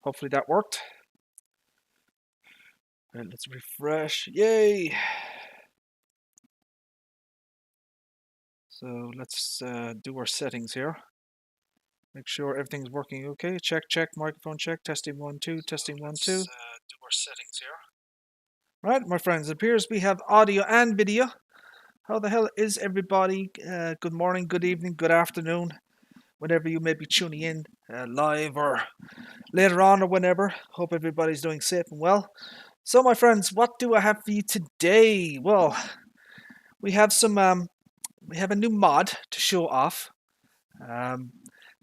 Hopefully that worked. And let's refresh. Yay! So let's do our settings here. Make sure everything's working okay. Check, check, microphone check. Testing 1, 2, testing 1, 2. Do our settings here. Right, my friends, it appears we have audio and video. How the hell is everybody? Good morning, good evening, good afternoon, whenever you may be tuning in live or later on or whenever. Hope everybody's doing safe and well. So, my friends, what do I have for you today? Well, we have we have a new mod to show off.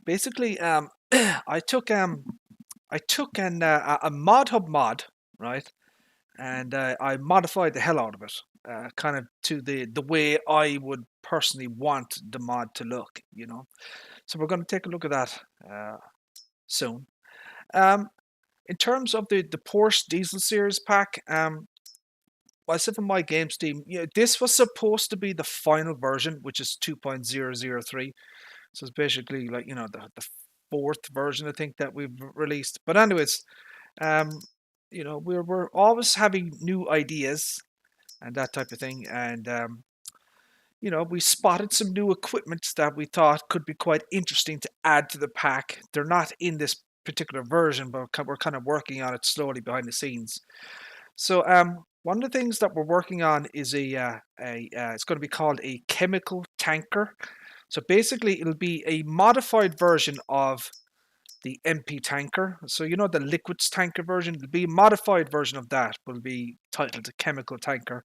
Basically, I took a mod hub mod, right, and I modified the hell out of it, kind of to the way I would personally want the mod to look, you know. So we're going to take a look at that soon. In terms of the Porsche Diesel Series pack, well, I said from my game Steam, this was supposed to be the final version, which is 2.003. So it's basically like, the fourth version, I think, that we've released. But anyways, we're always having new ideas and that type of thing. And, we spotted some new equipment that we thought could be quite interesting to add to the pack. They're not in this particular version, but we're kind of working on it slowly behind the scenes. So, one of the things that we're working on is it's going to be called a chemical tanker. So basically, it'll be a modified version of the MP tanker. So the liquids tanker version, it'll be a modified version of that. Will be titled the chemical tanker,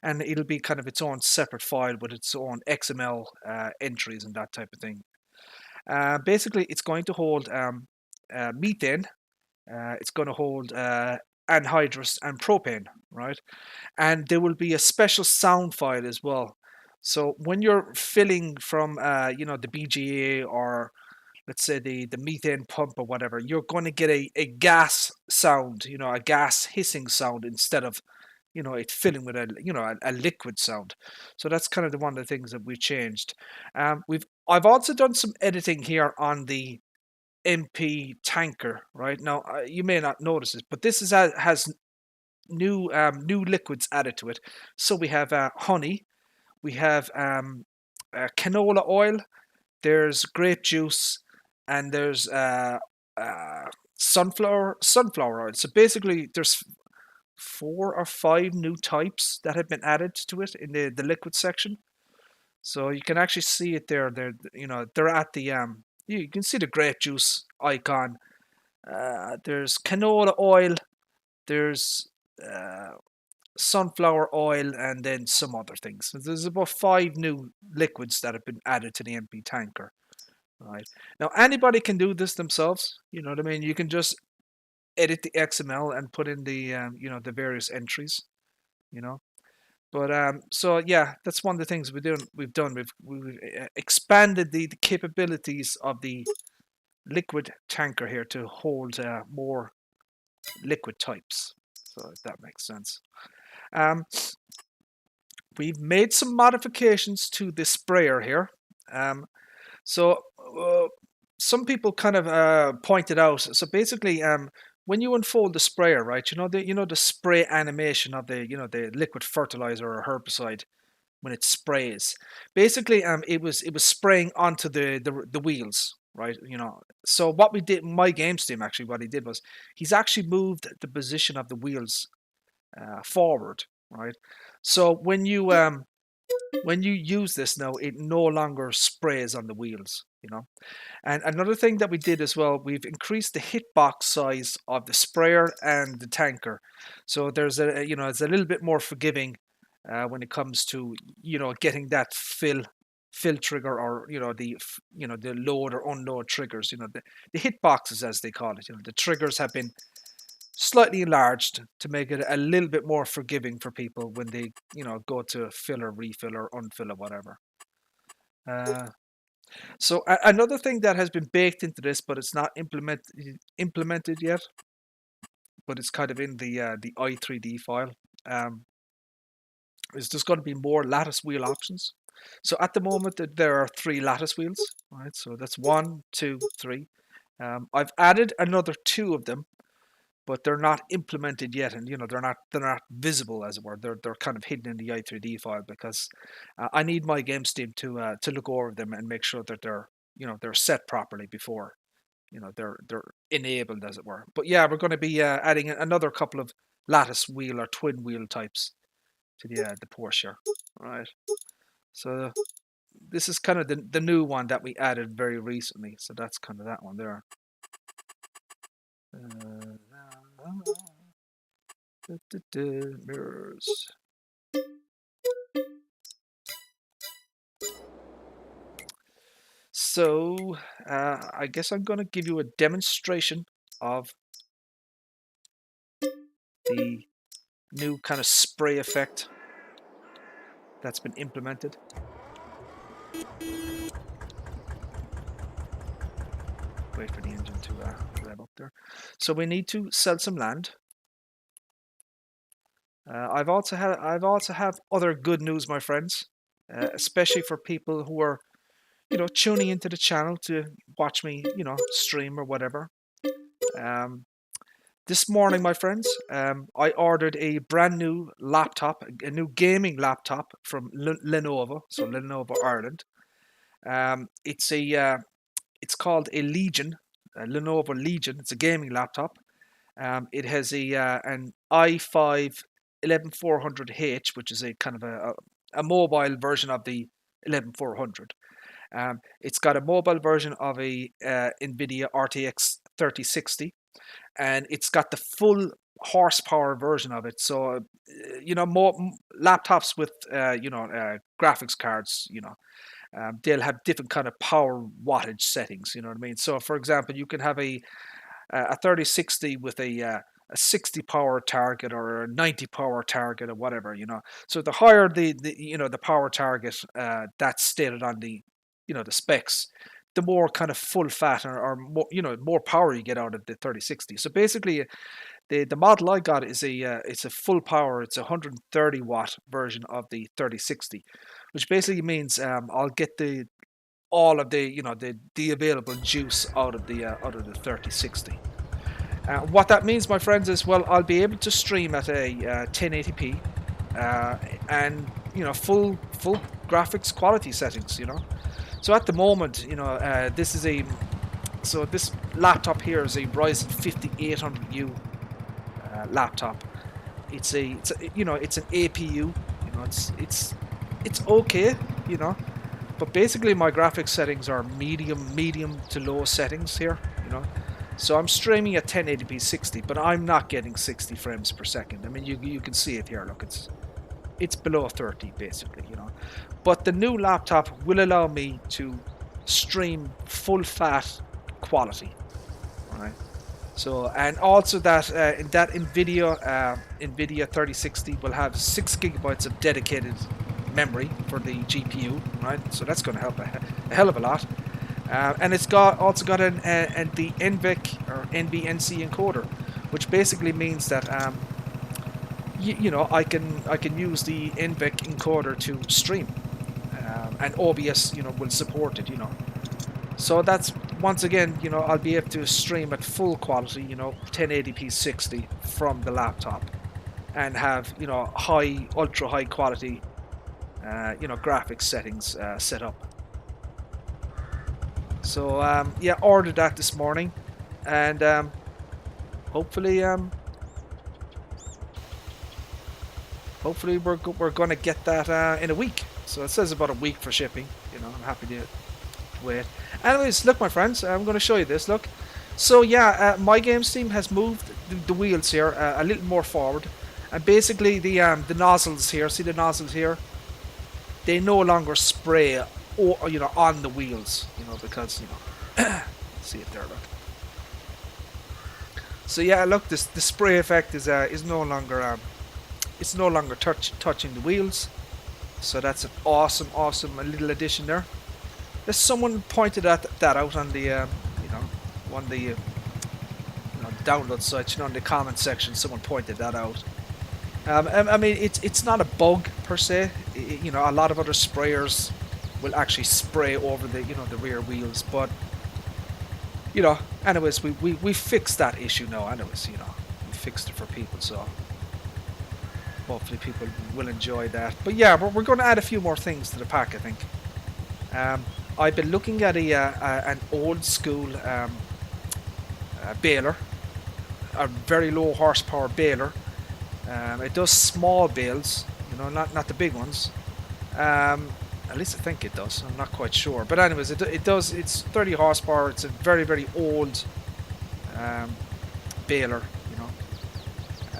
and it'll be kind of its own separate file with its own XML entries and that type of thing. Basically, it's going to hold methane. It's going to hold anhydrous and propane, right? And there will be a special sound file as well. So when you're filling from, the BGA or let's say the methane pump or whatever, you're going to get a gas sound, a gas hissing sound instead of, it filling with a liquid sound. So that's kind of one of the things that we changed. I've also done some editing here on the MP tanker, right? Now, you may not notice it, but this has new liquids added to it. So we have honey, we have canola oil, there's grape juice, and there's sunflower oil. So basically, there's 4 or 5 new types that have been added to it in the liquid section. So you can actually see it there. They're at the you can see the grape juice icon. There's canola oil, there's sunflower oil, and then some other things. So there's about 5 new liquids that have been added to the MP tanker. Right. Now, anybody can do this themselves. You know what I mean? You can just edit the XML and put in the, the various entries, But so yeah, that's one of the things we've done. We've expanded the capabilities of the liquid tanker here to hold more liquid types. So if that makes sense. We've made some modifications to the sprayer here. So some people kind of pointed out. So basically, when you unfold the sprayer, right? The spray animation of the liquid fertilizer or herbicide when it sprays. Basically, it was spraying onto the wheels, right? So what we did, my game Steam actually, what he did was he's actually moved the position of the wheels forward, right? So when you use this now, it no longer sprays on the wheels, And another thing that we did as well, we've increased the hitbox size of the sprayer and the tanker. So there's it's a little bit more forgiving when it comes to, getting that fill trigger, or, the load or unload triggers, the hitboxes as they call it. The triggers have been slightly enlarged to make it a little bit more forgiving for people when they, go to fill or refill or unfill or whatever. So another thing that has been baked into this, but it's not implemented yet, but it's kind of in the i3D file, is there's going to be more lattice wheel options. So at the moment there are 3 lattice wheels, right? So that's 1, 2, 3. I've added another 2 of them, but they're not implemented yet, and they're not visible, as it were. They're kind of hidden in the i3D file because I need my games team to look over them and make sure that they're set properly before they're enabled, as it were. But yeah, we're going to be adding another couple of lattice wheel or twin wheel types to the Porsche. Right. So this is kind of the new one that we added very recently. So that's kind of that one there. Mirrors. So I guess I'm going to give you a demonstration of the new kind of spray effect that's been implemented. Wait for the engine to rev up there. So we need to sell some land. I've also have other good news, my friends, especially for people who are tuning into the channel to watch me stream or whatever. This morning, my friends, I ordered a brand new laptop, a new gaming laptop from Lenovo, so Lenovo Ireland. It's called a Legion, a Lenovo Legion. It's a gaming laptop. It has an i5 11400H, which is a kind of a mobile version of the 11400. It's got a mobile version of a NVIDIA RTX 3060, and it's got the full horsepower version of it. So, more laptops with graphics cards, they'll have different kind of power wattage settings. You know what I mean? So, for example, you can have a 3060 with a 60 power target or a 90 power target or whatever. So the higher the power target that's stated on the the specs, the more kind of full fat or more more power you get out of the 3060. So basically, the model I got is it's a full power. It's a 130 watt version of the 3060, which basically means I'll get all of the available juice out of the 3060. What that means, my friends, is I'll be able to stream at a 1080p and full graphics quality settings. So at the moment, this laptop here is a Ryzen 5800U laptop. It's an APU. It's okay. But basically my graphics settings are medium to low settings here. So I'm streaming at 1080p 60, but I'm not getting 60 frames per second. I mean, you can see it here. Look, it's below 30 basically. But the new laptop will allow me to stream full fat quality. All right. So, and also that in that NVIDIA 3060 will have 6 gigabytes of dedicated memory for the GPU. Right. So that's going to help a hell of a lot. And it's also got the NVEC or NVNC encoder, which basically means that I can use the NVEC encoder to stream, and OBS will support it. So that's once again I'll be able to stream at full quality 1080p 60 from the laptop, and have ultra high quality graphics settings set up. So yeah, ordered that this morning, and hopefully we're gonna get that in a week. So it says about a week for shipping. I'm happy to wait. Anyways, look, my friends, I'm going to show you this. Look, so yeah, my games team has moved the wheels here a little more forward, and basically the nozzles here. See the nozzles here? They no longer spray on the wheels, because see it there, look. So yeah, look, the spray effect is no longer touching the wheels. So that's an awesome little addition there. There's someone pointed that out on the one of the download sites, in the comment section. Someone pointed that out. I mean, it's not a bug per se. A lot of other sprayers will actually spray over the the rear wheels, but you know, anyways, we fixed that issue now. Anyways, you know, we fixed it for people, so hopefully people will enjoy that. But yeah, we're going to add a few more things to the pack, I think. Um, I've been looking at an old school baler, a very low horsepower baler. It does small bales, you know, not the big ones. At least I think it does. I'm not quite sure, but anyways, it does. It's 30 horsepower. It's a very old um, baler, you know,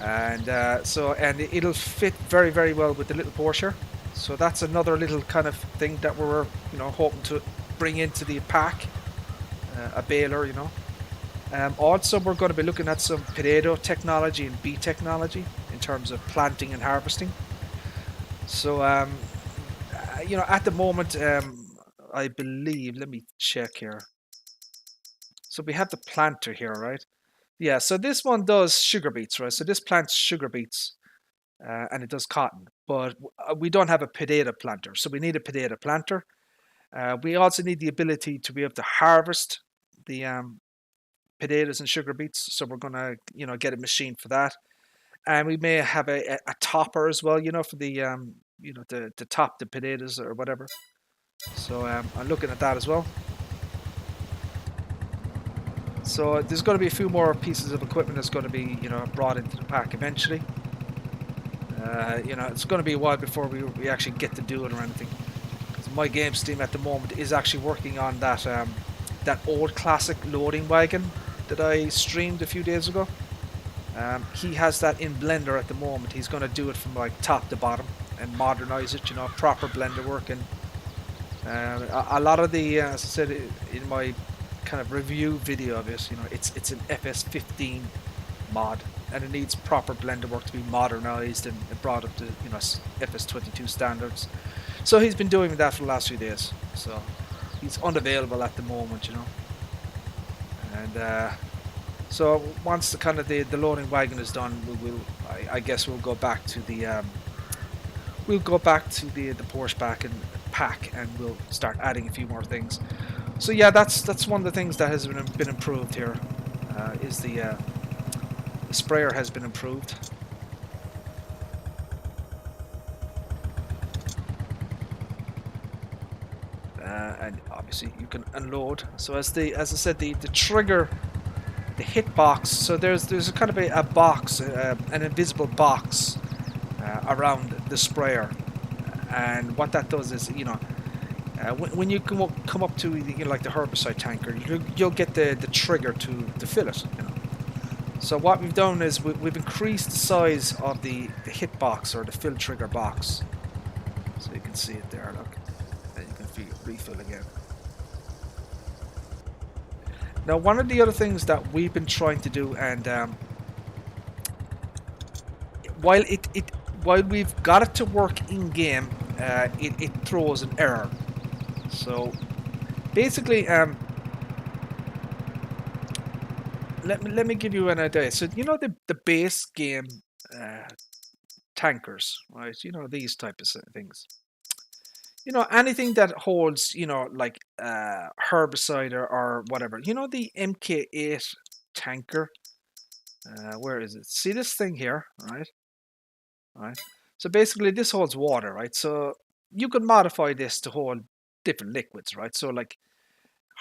and and it'll fit very well with the little Porsche. So that's another little kind of thing that we're, you know, hoping to bring into the pack, a baler, you know. Also, we're going to be looking at some potato technology and bee technology in terms of planting and harvesting. So, you know, at the moment, I believe, let me check here. So we have the planter here, right? Yeah, so this one does sugar beets, right? So this plants sugar beets and it does cotton, but we don't have a potato planter. So we need a potato planter. We also need the ability to be able to harvest the potatoes and sugar beets. So we're going to, you know, get a machine for that. And we may have a topper as well, you know, for the, you know, to top the potatoes or whatever. So I'm looking at that as well. So there's going to be a few more pieces of equipment that's going to be, you know, brought into the pack eventually. You know, it's going to be a while before we actually get to do it or anything. Because my games team at the moment is actually working on that that old classic loading wagon that I streamed a few days ago. He has that in Blender at the moment. He's going to do it from like top to bottom and modernize it. You know, proper Blender work. And a lot of the, as I said in my kind of review video of it, you know, it's an FS15 mod, and it needs proper Blender work to be modernized and brought up to, you know, FS22 standards. So he's been doing that for the last few days. So he's unavailable at the moment, you know. And so once the kind of the loading wagon is done, I guess we'll go back to the the Porsche pack and we'll start adding a few more things. So yeah, that's one of the things that has been improved here. Is the sprayer has been improved. And obviously you can unload. So as I said, the trigger, the hitbox. So there's a kind of a box, an invisible box around the sprayer, and what that does is, you know, when you come up to, you know, like the herbicide tanker, you'll get the trigger to fill it. You know. So what we've done is we've increased the size of the hitbox or the fill trigger box. So you can see it there. Look, and you can refill again. Now, one of the other things that we've been trying to do, and while while we've got it to work in game, it throws an error. So basically, let me give you an idea. So you know the base game uh, tankers, right? You know, these type of things. You know, anything that holds, you know, like herbicide or whatever. You know, the MK8 tanker. Where is it? See this thing here, right? Right. So basically, this holds water, right? So you could modify this to hold different liquids, right? So like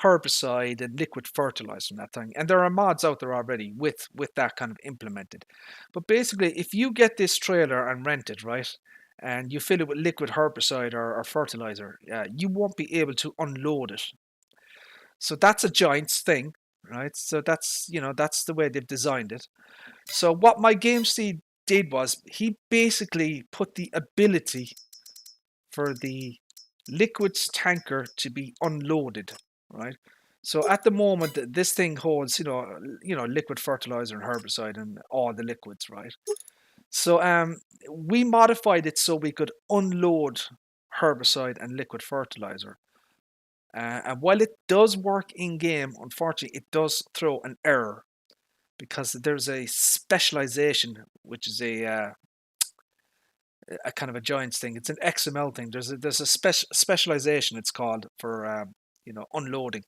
herbicide and liquid fertilizer and that thing. And there are mods out there already with that kind of implemented. But basically, if you get this trailer and rent it, right, and you fill it with liquid herbicide or fertilizer, you won't be able to unload it. So that's a giant's thing, right? So that's, you know, that's the way they've designed it. So what my game seed did was he basically put the ability for the liquids tanker to be unloaded, right? So at the moment, this thing holds, you know, liquid fertilizer and herbicide and all the liquids, right? So we modified it so we could unload herbicide and liquid fertilizer. And while it does work in game, unfortunately, it does throw an error because there's a specialization, which is a kind of a giants thing. It's an XML thing. There's a specialization, it's called, for you know, unloading,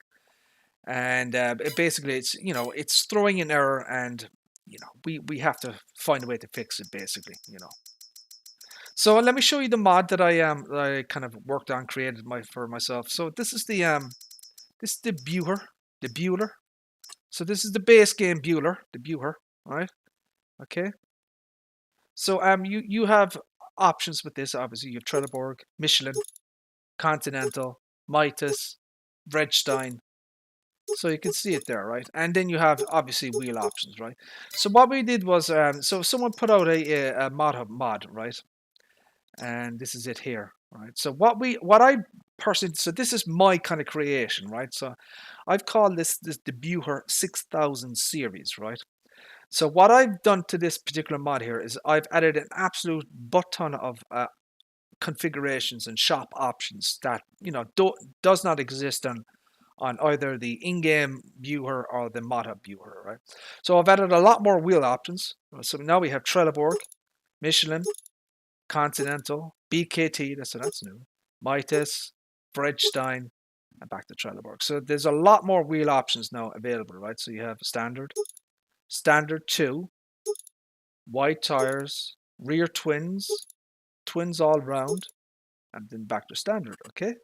and basically it's throwing an error, and we have to find a way to fix it basically. So let me show you the mod that I kind of worked on, created for myself. So this is the Bueller. So this is the base game Bueller, right? Okay. So you have options with this. Obviously, you have Trelleborg, Michelin, Continental, Mitas, Vredstein. So you can see it there, right? And then you have obviously wheel options, right? So what we did was, so someone put out a mod, right? And this is it here, right? So what I personally, so this is my kind of creation, right? So I've called this the Bueller 6000 series, right? So what I've done to this particular mod here is I've added an absolute butt ton of configurations and shop options that does not exist on either the in-game Bueller or the mod Bueller, right? So I've added a lot more wheel options. So now we have Trelleborg, Michelin, Continental, BKT, that's new, Mitas, Vredstein, and back to Trelleborg. So there's a lot more wheel options now available, right? So you have standard 2, wide tires, rear twins, twins all round, and then back to standard, okay?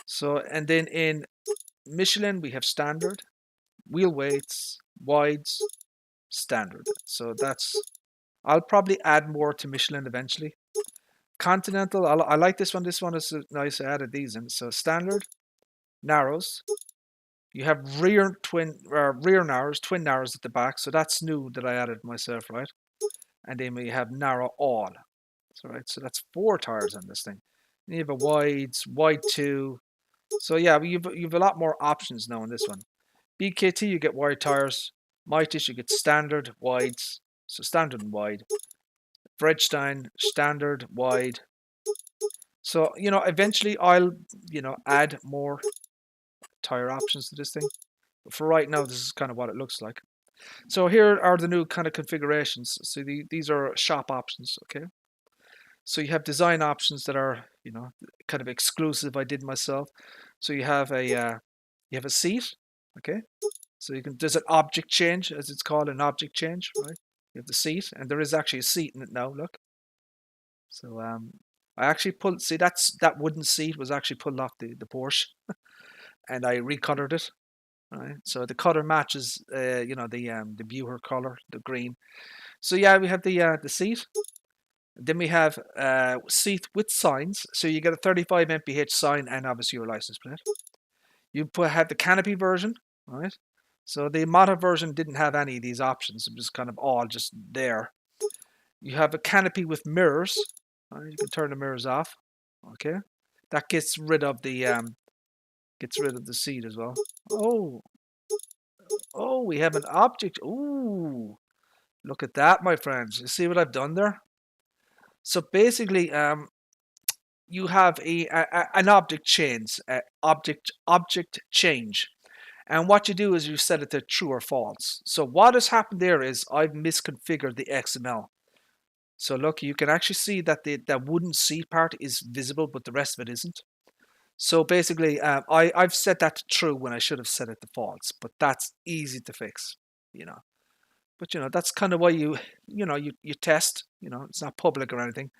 So, and then in Michelin, we have standard, wheel weights, wides, standard. So I'll probably add more to Michelin eventually. Continental, I like this one. This one is nice. I added these in. So standard, narrows. You have rear narrows, twin narrows at the back. So that's new that I added myself, right? And then we have narrow all. So right, so that's 4 tires on this thing. And you have a wide 2. So yeah, you've a lot more options now on this one. BKT, you get wide tires. Mitas, you get standard wides. So standard and wide. Vredstein, standard wide. So eventually I'll add more tire options to this thing. But for right now, this is kind of what it looks like. So here are the new kind of configurations. So these are shop options, okay? So you have design options that are, kind of exclusive. I did myself. So you have a seat, okay? So there's an object change, as it's called, an object change, right? You have the seat, and there is actually a seat in it now. Look. So I actually that wooden seat was actually pulled off the Porsche, and I recolored it. Right, so the color matches, the Bueller color, the green. So yeah, we have the seat. Then we have seat with signs. So you get a 35 mph sign and obviously your license plate. You have the canopy version, right? So the mod version didn't have any of these options. It was kind of all just there. You have a canopy with mirrors. Right? You can turn the mirrors off. Okay, that gets rid of the seat as well. Oh, we have an object. Ooh, look at that, my friends. You see what I've done there? So basically, you have an object change, object change, and what you do is you set it to true or false. So what has happened there is I've misconfigured the XML. So look, you can actually see that that wooden seat part is visible, but the rest of it isn't. So basically, I've set that to true when I should have set it to false, but that's easy to fix, But that's kind of why you test. It's not public or anything.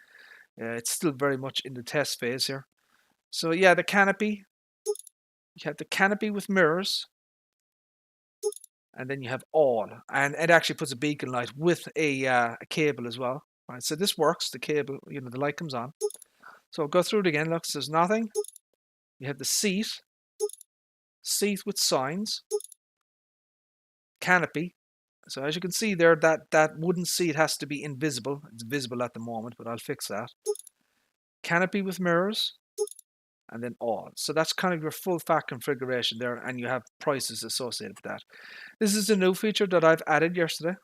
It's still very much in the test phase here. So yeah, the canopy. You have the canopy with mirrors, and then you have all, and it actually puts a beacon light with a cable as well. Right, so this works. The cable, the light comes on. So I'll go through it again. Look, there's nothing. You have the seat with signs, canopy. So as you can see there, that wooden seat has to be invisible. It's visible at the moment, but I'll fix that. Canopy with mirrors, and then all. So that's kind of your full fat configuration there, and you have prices associated with that. This is a new feature that I've added yesterday.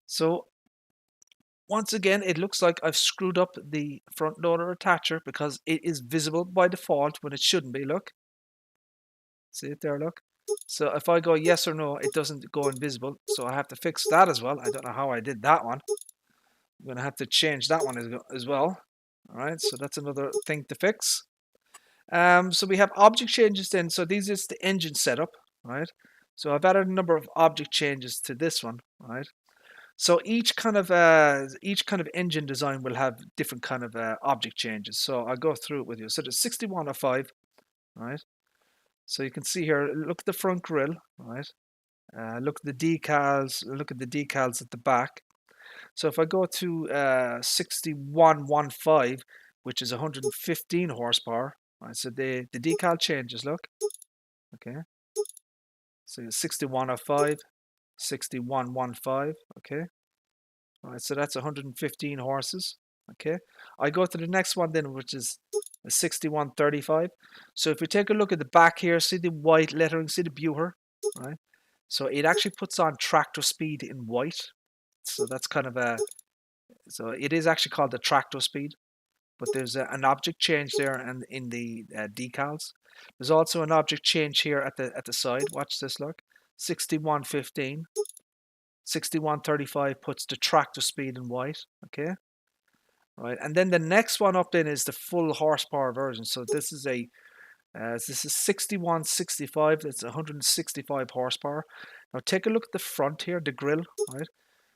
So once again, it looks like I've screwed up the front loader attacher because it is visible by default when it shouldn't be. Look. See it there, look. So if I go yes or no, it doesn't go invisible. So I have to fix that as well. I don't know how I did that one. I'm going to have to change that one as well. All right, so that's another thing to fix. So we have object changes then. So these is the engine setup, right? So I've added a number of object changes to this one, right? So each kind of engine design will have different kind of object changes. So I'll go through it with you. So there's 6105, right? So you can see here, look at the front grille, right? Look at the decals, look at the decals at the back. So if I go to 6115, which is 115 horsepower, right? So the decal changes, look, okay? So 6105, 6115, okay? All right, so that's 115 horses, okay? I go to the next one then, which is a 6135. So if we take a look at the back here, see the white lettering, see the Buher, right? So it actually puts on tractor speed in white. So that's kind of so it is actually called the tractor speed, but there's an object change there and in the decals. There's also an object change here at the side. Watch this, look. 6115. 6135 puts the tractor speed in white, okay? Right, and then the next one up then is the full horsepower version. So this is 6165. That's 165 horsepower. Now take a look at the front here, the grille, right?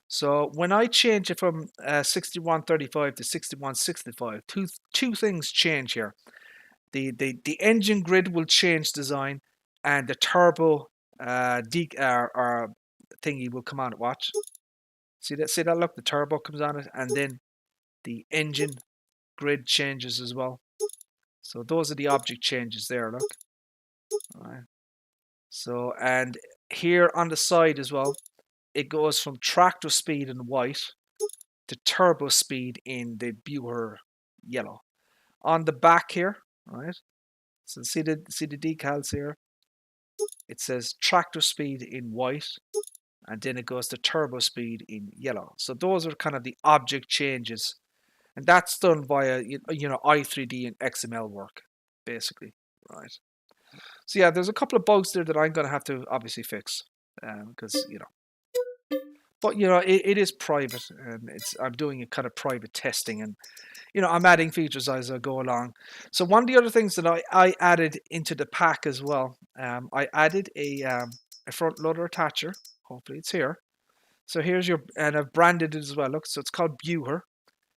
So when I change it from 6135 to 6165, two things change here. The engine grid will change design, and the turbo thingy will come on it. Watch. See that? See that? Look, the turbo comes on it, and then the engine grid changes as well. So those are the object changes there. Look. All right. So and here on the side as well, it goes from tractor speed in white to turbo speed in the Buher yellow. On the back here, right? So see the decals here. It says tractor speed in white, and then it goes to turbo speed in yellow. So those are kind of the object changes, and that's done via i3D and XML work, basically, right? So yeah, there's a couple of bugs there that I'm going to have to obviously fix, because but it is private, and I'm doing a kind of private testing, and I'm adding features as I go along. So one of the other things that I added into the pack as well, I added a front loader attacher. Hopefully it's here. So here's and I've branded it as well. Look, so it's called Buher.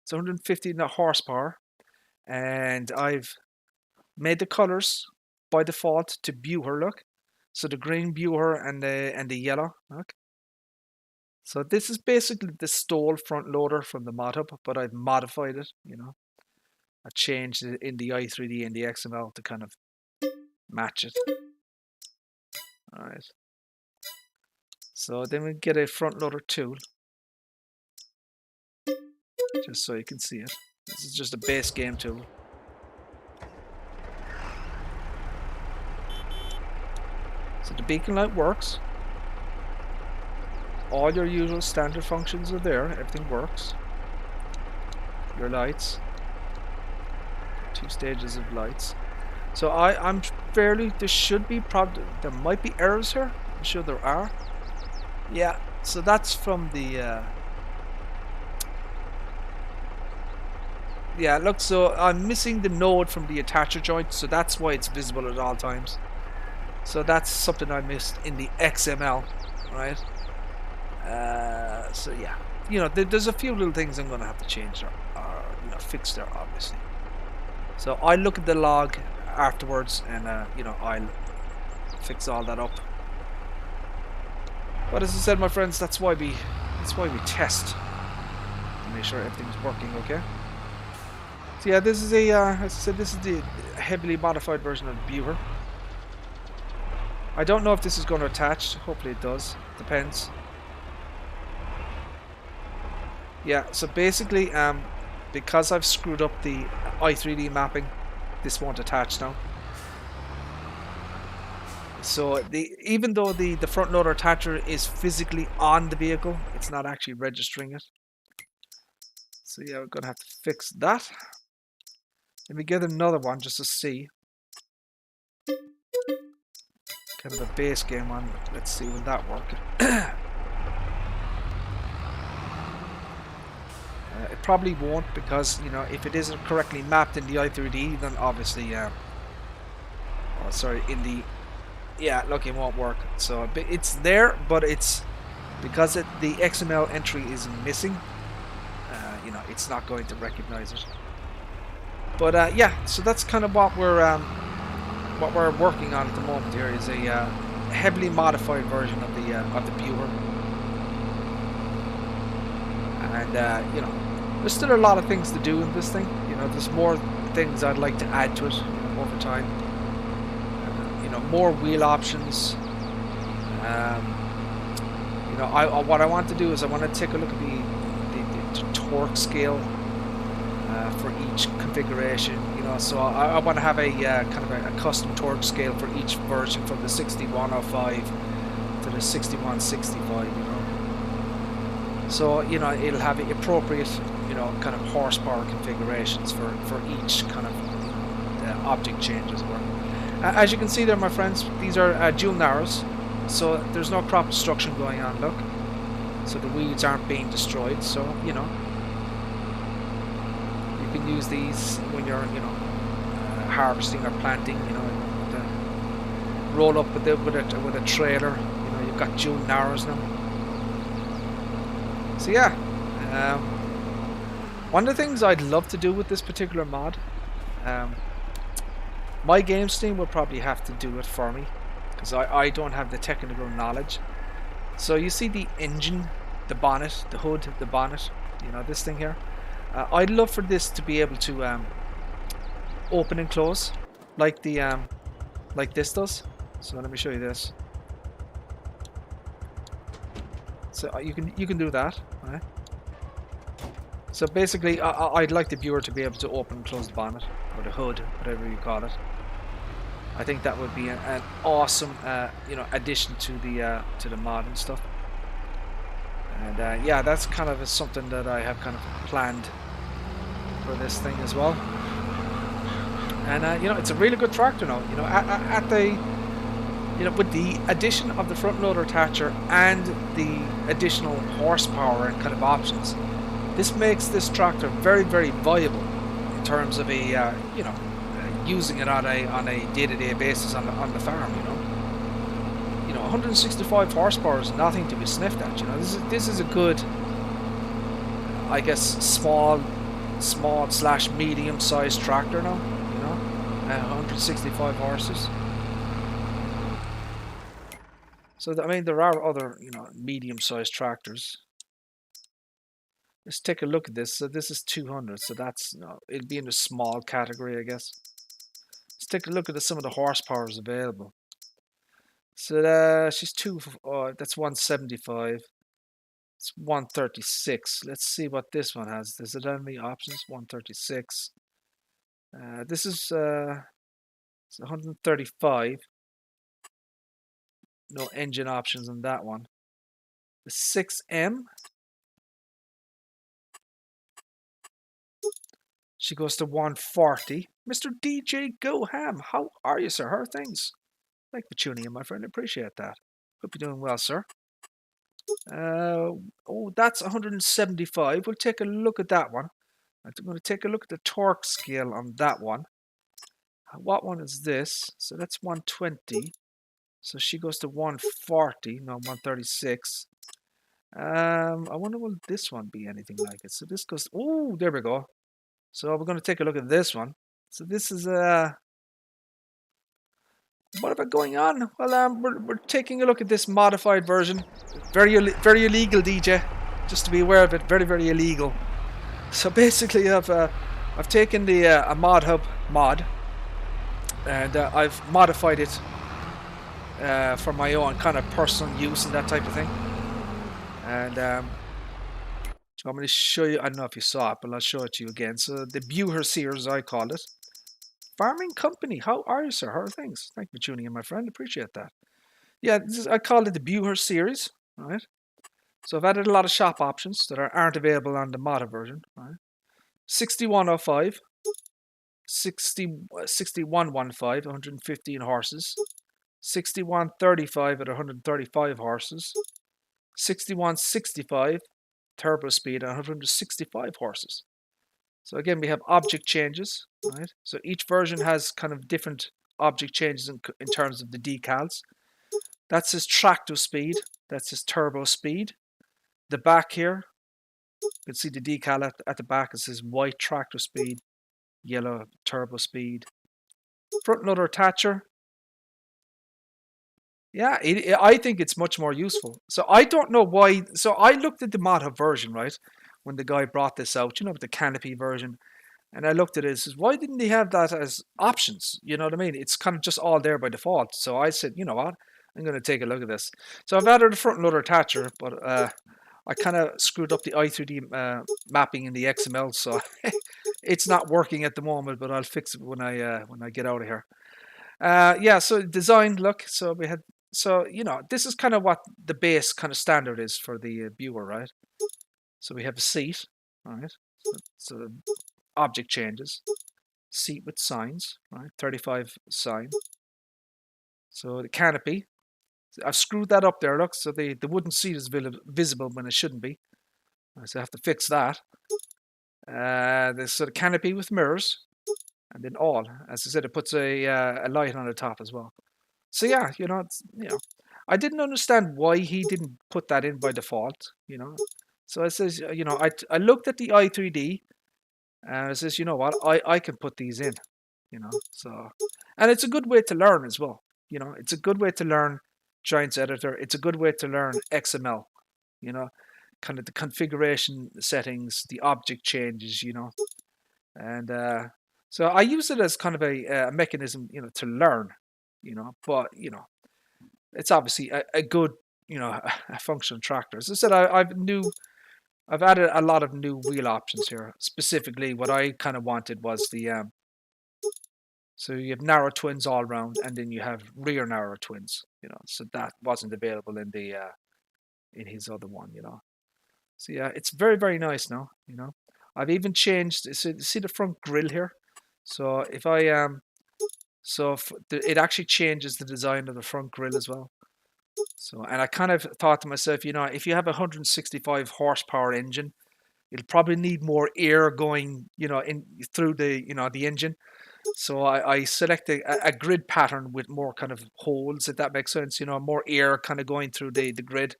It's 150 horsepower, and I've made the colors by default to Buher. Look, so the green Buher and the yellow. Look. So this is basically the stall front loader from the mod hub, but I've modified it. I changed it in the i3D and the XML to kind of match it. All right. So then we get a front loader tool, just so you can see it. This is just a base game tool. So the beacon light works. All your usual standard functions are there. Everything works. Your lights. 2 stages of lights. So I'm fairly, there should be there might be errors here. I'm sure there are. Yeah, so that's from the yeah, look, so I'm missing the node from the attacher joint, so that's why it's visible at all times. So that's something I missed in the XML, right? So yeah, there's a few little things I'm going to have to change or fix there, obviously. So I look at the log afterwards, and I'll fix all that up. But as I said, my friends, that's why we test to make sure everything's working okay. So yeah, this is as I said, this is the heavily modified version of the Buher. I don't know if this is going to attach. Hopefully it does. Depends. Yeah, so basically, because I've screwed up the i3D mapping, this won't attach now. So even though the front loader attacher is physically on the vehicle, it's not actually registering it. So yeah, we're going to have to fix that. Let me get another one just to see. Kind of a base game on. Let's see, will that work? It probably won't, because if it isn't correctly mapped in the i3D, then obviously Oh, sorry, in the... Yeah, look, it won't work. So it's there, but it's... Because the XML entry is missing, you know, it's not going to recognize it. But yeah, so that's kind of what we're working on at the moment. Here is a heavily modified version of the viewer, and you know, there's still a lot of things to do in this thing. You know, there's more things I'd like to add to it, you know, over time. You know, more wheel options. You know, what I want to do is I want to take a look at the torque scale for each configuration. You know, so I want to have a kind of a custom torque scale for each version, from the 6105 to the 6165. You know, so you know, it'll have appropriate, you know, kind of horsepower configurations for each kind of, you know, object changes. As you can see there, my friends, these are dual narrows. So there's no crop destruction going on, look. So the weeds aren't being destroyed. So, you know, you can use these when you're, you know, harvesting or planting, you know, roll up with a trailer. You know, you've got dual narrows now. So yeah, one of the things I'd love to do with this particular mod, my game team will probably have to do it for me, because I don't have the technical knowledge. So you see the engine, the bonnet, the hood, the bonnet, you know, this thing here. I'd love for this to be able to open and close like like this does. So let me show you this. So you can do that, right? So basically, I'd like the viewer to be able to open and close the bonnet, or the hood, whatever you call it. I think that would be an awesome, you know, addition to the mod and stuff. And yeah, that's kind of something that I have kind of planned for this thing as well. And you know, it's a really good tractor now. You know, at the, you know, with the addition of the front loader attacher and the additional horsepower and kind of options, this makes this tractor very, very viable in terms of a you know, using it on a day-to-day basis on the farm. You know, 165 horsepower is nothing to be sniffed at. You know, this is a good, I guess, small / medium-sized tractor now. You know, 165 horses. So I mean, there are other, you know, medium-sized tractors. Let's take a look at this. So this is 200. So that's, you know, it'll be in the small category, I guess. Let's take a look at some of the horsepowers available. So she's that's 175. It's 136. Let's see what this one has. Does it have any options? 136. This is it's 135. No engine options on that one. The 6M. She goes to 140. Mr. DJ Goham, how are you, sir? How are things? Thank you for tuning in, my friend. I appreciate that. Hope you're doing well, sir. Oh, that's 175. We'll take a look at that one. I'm going to take a look at the torque scale on that one. What one is this? So that's 120. So she goes to 140. No, 136. I wonder, will this one be anything like it? So this goes... Oh, there we go. So we're going to take a look at this one. So this is what about going on? Well, we're taking a look at this modified version. Very illegal, DJ. Just to be aware of it, very, very illegal. So basically, I've taken the a mod hub mod, and I've modified it for my own kind of personal use and that type of thing. And I'm going to show you. I don't know if you saw it, but I'll show it to you again. So the Buher series, I call it. Farming company. How are you, sir? How are things? Thank you for tuning in, my friend. Appreciate that. Yeah, I call it the Buher series. All right. So I've added a lot of shop options that aren't available on the modded version. All right. 6105, 6115, 115 horses. 6135 at 135 horses. 6165 turbo speed at 165 horses. So again, we have object changes, right? So each version has kind of different object changes in terms of the decals. That's his tractor speed. That's his turbo speed. The back here, you can see the decal at the back. It says white tractor speed, yellow turbo speed. Front loader attacher. Yeah, I think it's much more useful. So I don't know why. So I looked at the mod version, right, when the guy brought this out, you know, the canopy version. And I looked at it and says, why didn't they have that as options? You know what I mean? It's kind of just all there by default. So I said, you know what? I'm going to take a look at this. So I've added a front loader attacher, but I kind of screwed up the i3D mapping in the XML. So it's not working at the moment, but I'll fix it when I get out of here. Yeah, so design, look. So we had, so, you know, this is kind of what the base kind of standard is for the viewer, right? So we have a seat, right? So object changes, seat with signs, right? 35 sign. So the canopy, I've screwed that up there, look, so the wooden seat is visible when it shouldn't be. So I have to fix that. There's sort of canopy with mirrors, and then all. As I said, it puts a light on the top as well. So yeah, you know, I didn't understand why he didn't put that in by default, you know. So it says, you know, I looked at the i3D, and it says, you know what, I can put these in, you know. So, and it's a good way to learn as well. You know, it's a good way to learn Giants Editor. It's a good way to learn XML, you know, kind of the configuration settings, the object changes, you know. And so I use it as kind of a mechanism, you know, to learn, you know. But, you know, it's obviously a good, you know, a functional tractor. As I said, I've added a lot of new wheel options here. Specifically, what I kind of wanted was the so you have narrow twins all around, and then you have rear narrow twins. You know, so that wasn't available in the in his other one. You know, so yeah, it's very, very nice now. You know, I've even changed. So see the front grille here. So if I it actually changes the design of the front grille as well. So, and I kind of thought to myself, you know, if you have a 165 horsepower engine, it'll probably need more air going, you know, in through the, you know, the engine. So I selected a grid pattern with more kind of holes, if that makes sense, you know, more air kind of going through the grid.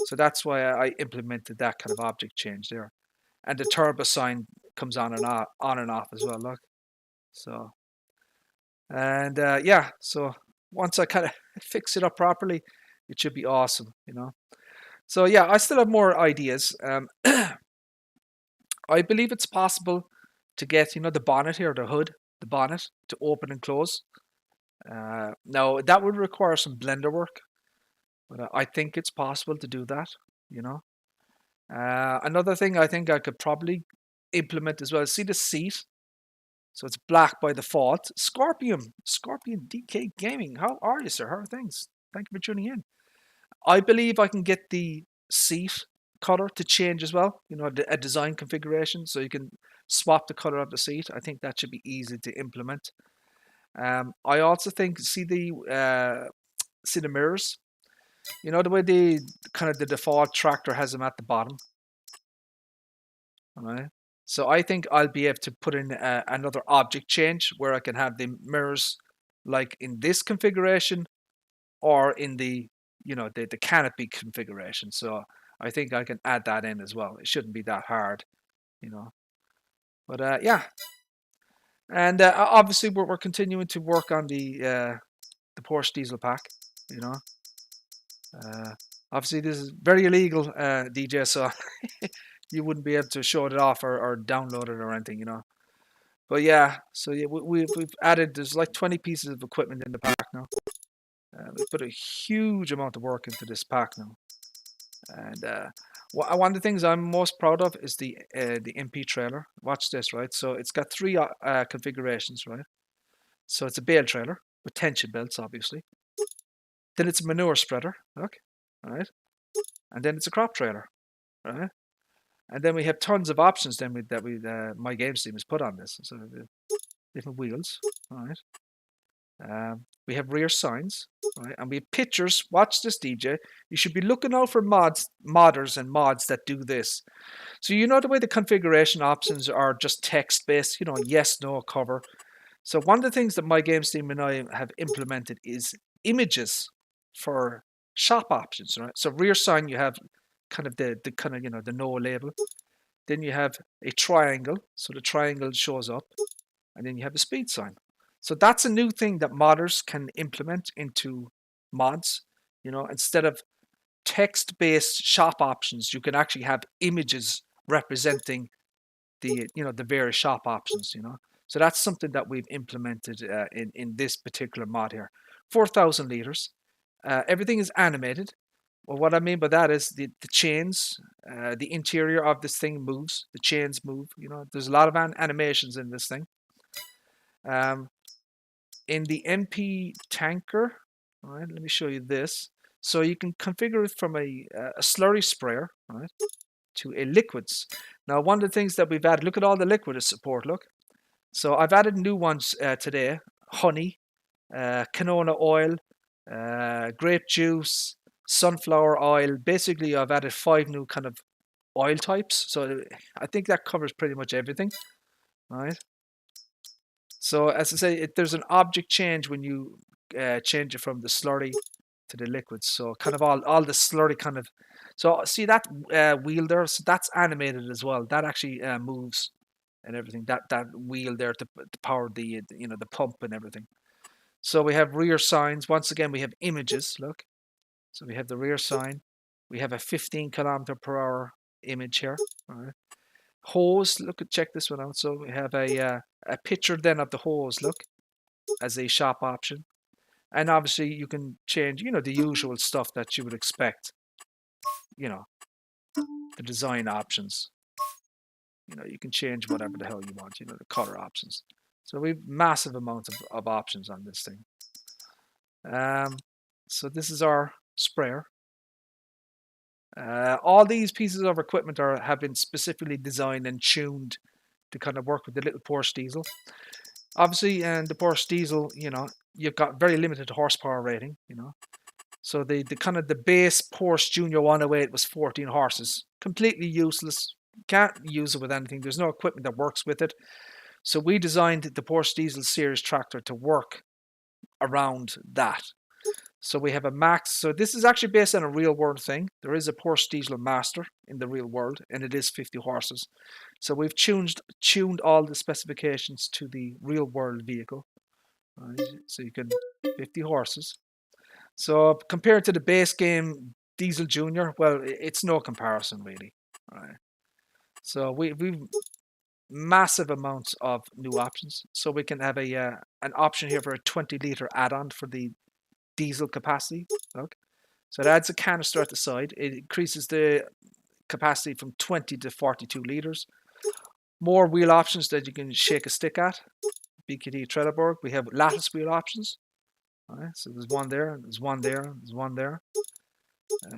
So that's why I implemented that kind of object change there. And the turbo sign comes on and off as well, look. So, and yeah, so once I kind of fix it up properly, it should be awesome, you know. So yeah, I still have more ideas. I believe it's possible to get, you know, the bonnet here, the hood, the bonnet, to open and close. Now, that would require some blender work, but I think it's possible to do that, you know. Another thing I think I could probably implement as well, see the seat? So it's black by default. Scorpion DK Gaming, how are you, sir? How are things? Thank you for tuning in. I believe I can get the seat color to change as well, you know, a design configuration, so you can swap the color of the seat. I think that should be easy to implement. I also think, see the mirrors, you know, the way the kind of the default tractor has them at the bottom. All right. So I think I'll be able to put in another object change where I can have the mirrors like in this configuration or in the, you know, the canopy configuration. So I think I can add that in as well. It shouldn't be that hard, you know. But yeah, and obviously we're continuing to work on the Porsche diesel pack, you know. Obviously this is very illegal, DJ, so you wouldn't be able to show it off or download it or anything, you know. But yeah, so yeah, we've added, there's like 20 pieces of equipment in the pack now. We've put a huge amount of work into this pack now. And one of the things I'm most proud of is the MP trailer. Watch this, right? So it's got three configurations, right? So it's a bale trailer with tension belts, obviously. Then it's a manure spreader, look, right? And then it's a crop trailer, right? And then we have tons of options then that my games team has put on this. So the different wheels, right? We have rear signs, right? And we have pictures. Watch this, DJ. You should be looking out for modders and mods that do this. So you know the way the configuration options are just text-based, you know, yes, no, cover. So one of the things that my games team and I have implemented is images for shop options, right? So rear sign, you have kind of the kind of, you know, the no label. Then you have a triangle, so the triangle shows up, and then you have a speed sign. So that's a new thing that modders can implement into mods. You know, instead of text-based shop options, you can actually have images representing the, you know, the various shop options. You know, so that's something that we've implemented in this particular mod here. 4,000 liters. Everything is animated. Well, what I mean by that is the chains, the interior of this thing moves. The chains move. You know, there's a lot of animations in this thing. In the MP tanker, all right, let me show you this. So you can configure it from a slurry sprayer, right, to a liquids. Now, one of the things that we've added, look at all the liquid support, look. So I've added new ones today: honey, canola oil, grape juice, sunflower oil. Basically, I've added 5 new kind of oil types. So I think that covers pretty much everything, right? So as I say, there's an object change when you change it from the slurry to the liquids. So kind of all the slurry kind of. So see that wheel there? So that's animated as well. That actually moves and everything. That wheel there to power the, you know, the pump and everything. So we have rear signs. Once again, we have images. Look. So we have the rear sign. We have a 15 kilometer per hour image here. All right. Hose. Look at check this one out. So we have a picture then of the hose. Look, as a shop option, and obviously you can change, you know, the usual stuff that you would expect. You know, the design options. You know, you can change whatever the hell you want. You know, the color options. So we've massive amounts of options on this thing. So this is our sprayer. All these pieces of equipment have been specifically designed and tuned to kind of work with the little Porsche diesel. Obviously, and the Porsche diesel, you know, you've got very limited horsepower rating, you know. So the kind of the base Porsche Junior 108 was 14 horses, completely useless. Can't use it with anything. There's no equipment that works with it. So we designed the Porsche Diesel Series tractor to work around that. So we have a max. So this is actually based on a real world thing. There is a Porsche Diesel Master in the real world, and it is 50 horses. So we've tuned all the specifications to the real world vehicle. Right? So you can 50 horses. So compared to the base game Diesel Junior, well, it's no comparison really. Right. So we've massive amounts of new options. So we can have an option here for a 20-liter add-on for the diesel capacity. Look, so it adds a canister at the side. It increases the capacity from 20 to 42 liters. More wheel options that you can shake a stick at. BKT Trelleborg. We have lattice wheel options. All right, so there's one there, there's one there, there's one there.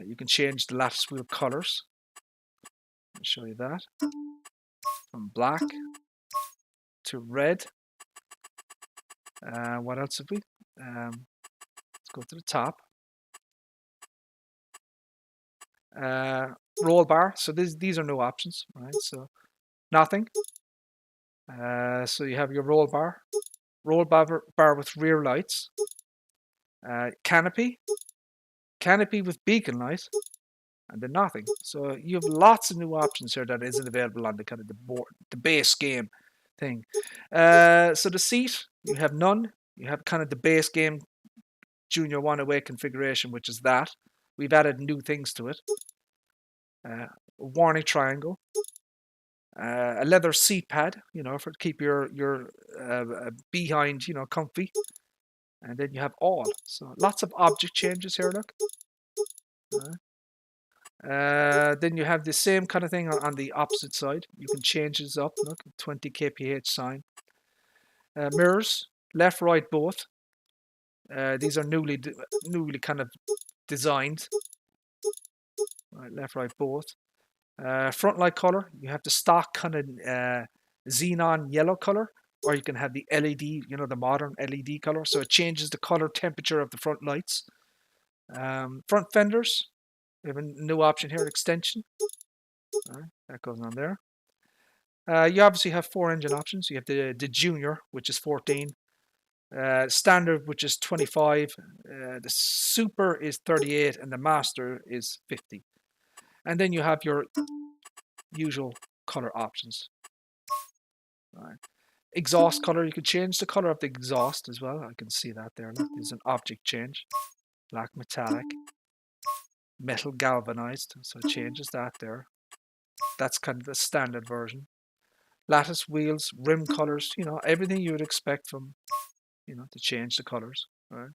You can change the lattice wheel colors. I'll show you that. From black to red. What else have we? Let's go to the top. Roll bar. So these are no options, right? So nothing. So you have your roll bar with rear lights. Canopy with beacon light, and then nothing. So you have lots of new options here that isn't available on the kind of the base game thing. So the seat, you have none. You have kind of the base game Junior 108 configuration, which is that. We've added new things to it. A warning triangle. A leather seat pad, you know, for to keep your behind, you know, comfy. And then you have all. So lots of object changes here, look. Then you have the same kind of thing on the opposite side. You can change this up, look, 20 kph sign. Mirrors, left, right, both. These are newly kind of designed. Right, left, right, both. Front light color, you have the stock kind of xenon yellow color, or you can have the LED, you know, the modern LED color. So it changes the color temperature of the front lights. Front fenders, we have a new option here, extension. All right, that goes on there. You obviously have 4 engine options. You have the junior, which is 14, standard, which is 25, the super is 38, and the master is 50. And then you have your usual color options. Right. Exhaust color, you can change the color of the exhaust as well. I can see that there. Look, there's an object change. Black metallic, metal galvanized, so it changes that there. That's kind of the standard version. Lattice wheels, rim colors, everything you would expect from, to change the colors, right?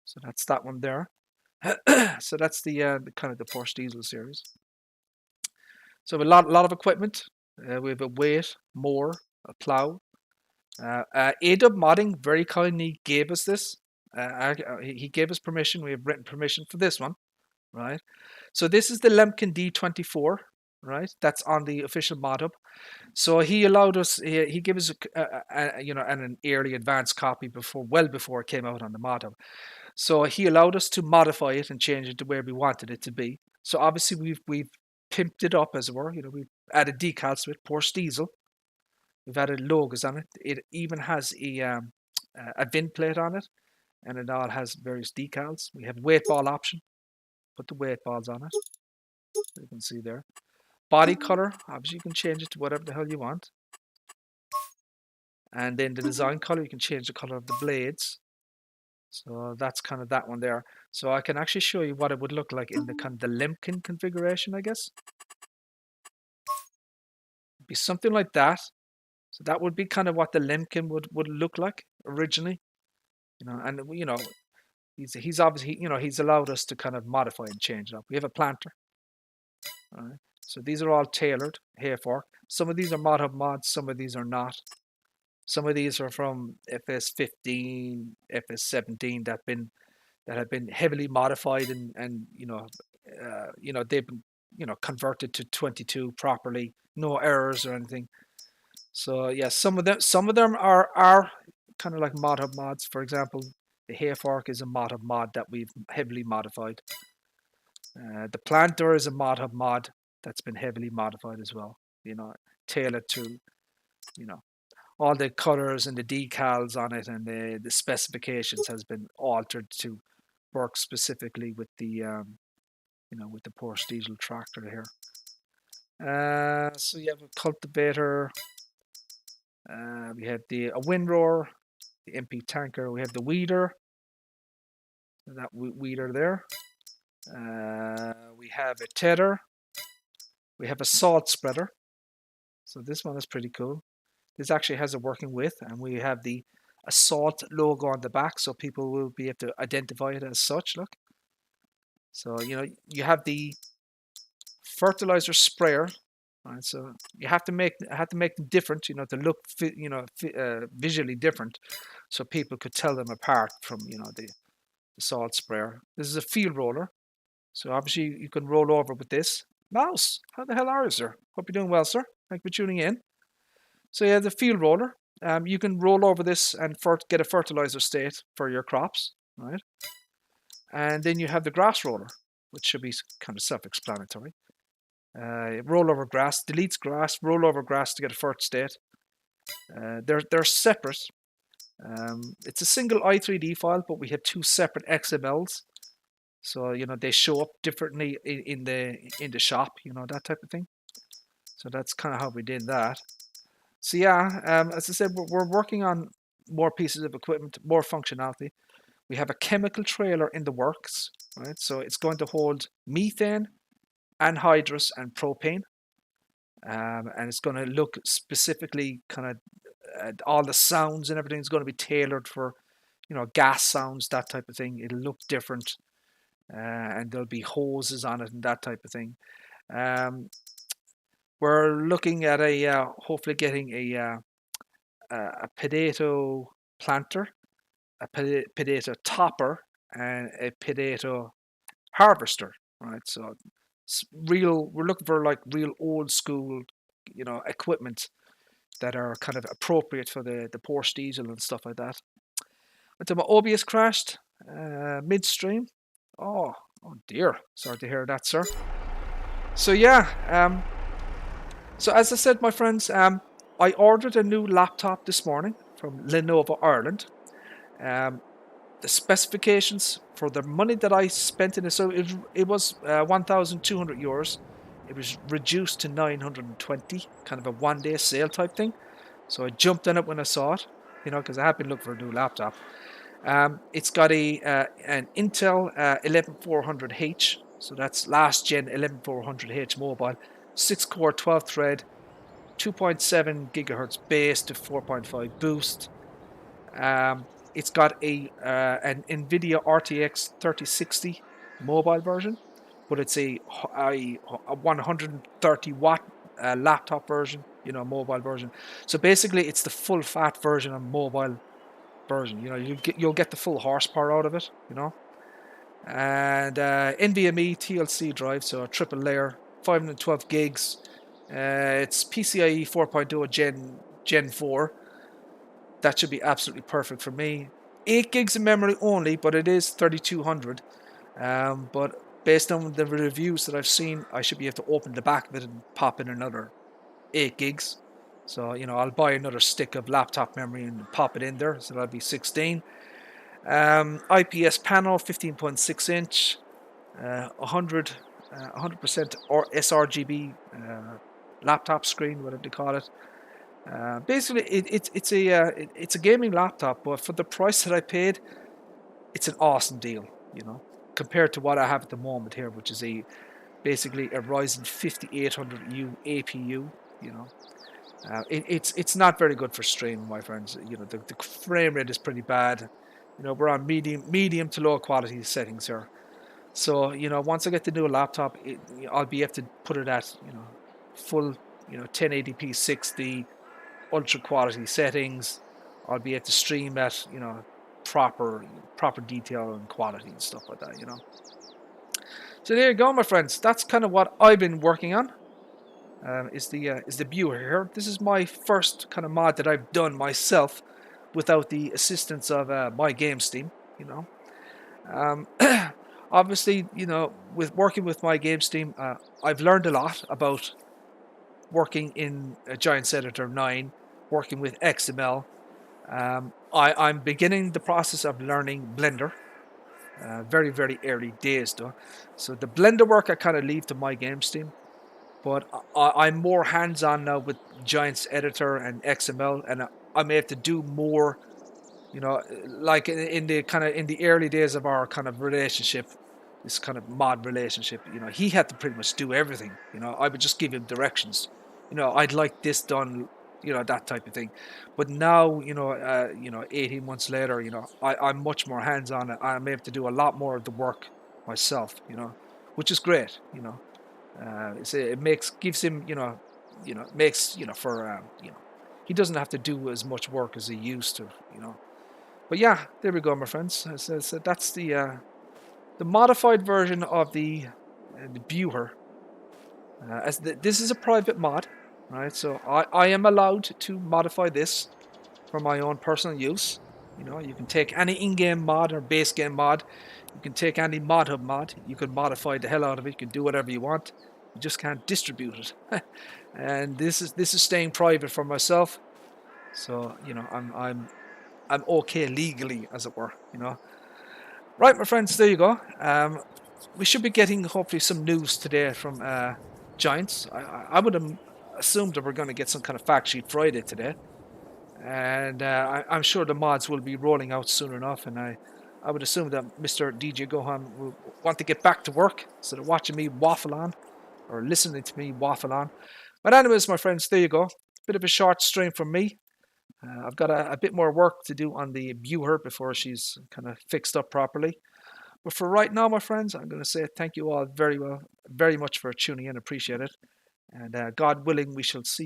So that's that one there. So that's the kind of the Porsche diesel series. So a lot of equipment. We have a weight, mower, a plow. AW Modding very kindly gave us this. He gave us permission. We have written permission for this one, right? So this is the Lemkin D24, right? That's on the official mod hub. So he allowed us. He gave us an early advanced copy well before it came out on the mod hub. So he allowed us to modify it and change it to where we wanted it to be. So obviously we've pimped it up, as it were. We've added decals to it, Porsche diesel. We've added logos on it. It even has a VIN plate on it, and it all has various decals. We have weight ball option. Put the weight balls on it. You can see there. Body color, obviously you can change it to whatever the hell you want. And then the design color, you can change the color of the blades. So that's kind of that one there. So I can actually show you what it would look like in the kind of the Lemkin configuration, I guess. It'd be something like that. So that would be kind of what the Lemkin would look like originally. He's obviously, he's allowed us to kind of modify and change it up. We have a planter. All right. So these are all tailored hay fork. Some of these are mod hub mods, some of these are not. Some of these are from FS15, FS17 that have been heavily modified and they've been converted to 22 properly, no errors or anything. So yeah, some of them are kind of like mod hub mods. For example, the hay fork is a mod hub mod that we've heavily modified. The planter is a mod hub mod that's been heavily modified as well. Tailored to all the colors and the decals on it, and the specifications has been altered to work specifically with the with the Porsche diesel tractor here. So you have a cultivator. We have a windrower, the MP tanker. We have the weeder. That weeder there. We have a tether. We have a salt spreader. So this one is pretty cool. This actually has a working width, and we have a salt logo on the back, so people will be able to identify it as such. Look. So you have the fertilizer sprayer. Right, so you have to make them different, to look visually different, so people could tell them apart from the salt sprayer. This is a field roller, so obviously you can roll over with this. Mouse, how the hell are you, sir? Hope you're doing well, sir. Thank you for tuning in. So yeah, the field roller. You can roll over this and get a fertilizer state for your crops, right? And then you have the grass roller, which should be kind of self-explanatory. Roll over grass, deletes grass, roll over grass to get a fert state. They're separate. It's a single i3D file, but we have 2 separate XMLs. So they show up differently in the shop, that type of thing. So that's kind of how we did that. So yeah, as I said, we're working on more pieces of equipment, more functionality. We have a chemical trailer in the works, right? So it's going to hold methane, anhydrous, and propane, and it's going to look specifically kind of all the sounds and everything is going to be tailored for gas sounds, that type of thing. It'll look different, and there'll be hoses on it and that type of thing. We're looking at hopefully getting a potato planter, a potato topper, and a potato harvester, right? So we're looking for like real old school, equipment that are kind of appropriate for the Porsche diesel and stuff like that. Until my OBS crashed midstream. Oh dear. Sorry to hear that, sir. So yeah, So as I said, my friends, I ordered a new laptop this morning from Lenovo Ireland. Um, the specifications for the money that I spent in it, so it was 1,200 euros. It was reduced to 920, kind of a one-day sale type thing. So I jumped on it when I saw it, because I have been looking for a new laptop. It's got an Intel 11400H, so that's last gen 11400H mobile, 6-core 12-thread, 2.7 gigahertz base to 4.5 boost. It's got an NVIDIA RTX 3060 mobile version, but it's a 130 watt laptop version, mobile version. So basically, it's the full fat version of mobile version. You'll get the full horsepower out of it. And NVMe TLC drive, so a triple layer, 512 gigs. It's PCIe 4.0 Gen 4. That should be absolutely perfect for me. 8 gigs of memory only, but it is 3200. But based on the reviews that I've seen, I should be able to open the back of it and pop in another 8 gigs. So, I'll buy another stick of laptop memory and pop it in there. So that'll be 16. IPS panel, 15.6 inch, 100% or sRGB laptop screen, whatever they call it. Basically, it's a gaming laptop, but for the price that I paid, it's an awesome deal. Compared to what I have at the moment here, which is basically a Ryzen 5800U APU. It's not very good for streaming, my friends. The frame rate is pretty bad. We're on medium to low quality settings here. So once I get the new laptop, I'll be able to put it at full 1080p 60 ultra quality settings. I'll be able to stream at proper detail and quality and stuff like that. So there you go, my friends. That's kind of what I've been working on. Is the viewer here. This is my first kind of mod that I've done myself without the assistance of my game Steam. Obviously, with working with my game Steam, I've learned a lot about working in Giants Editor 9, working with XML. I'm beginning the process of learning Blender. Very, very early days though. So the Blender work I kind of leave to my game Steam. But I'm more hands-on now with Giants Editor and XML, and I'm able to do more. Like in the early days of our kind of relationship, this kind of mod relationship. He had to pretty much do everything. I would just give him directions. I'd like this done. That type of thing. But now, 18 months later, I'm much more hands-on. I'm able to do a lot more of the work myself. Which is great. It gives him, he doesn't have to do as much work as he used to. But yeah, there we go, my friends. So that's the modified version of the viewer. This is a private mod, right? So I am allowed to modify this for my own personal use. You can take any in-game mod or base game mod. You can take any ModHub mod. You can modify the hell out of it. You can do whatever you want. You just can't distribute it. And this is staying private for myself. So I'm okay legally, as it were. Right, my friends. There you go. We should be getting hopefully some news today from Giants. I would have assumed that we're going to get some kind of fact sheet Friday today. And I'm sure the mods will be rolling out soon enough, and I would assume that Mr. DJ Gohan will want to get back to work instead of watching me waffle on or listening to me waffle on. But anyways, my friends, there you go. Bit of a short stream from me. I've got a bit more work to do on the viewer before she's kind of fixed up properly. But for right now, my friends, I'm going to say thank you all very much for tuning in. Appreciate it. And God willing, we shall see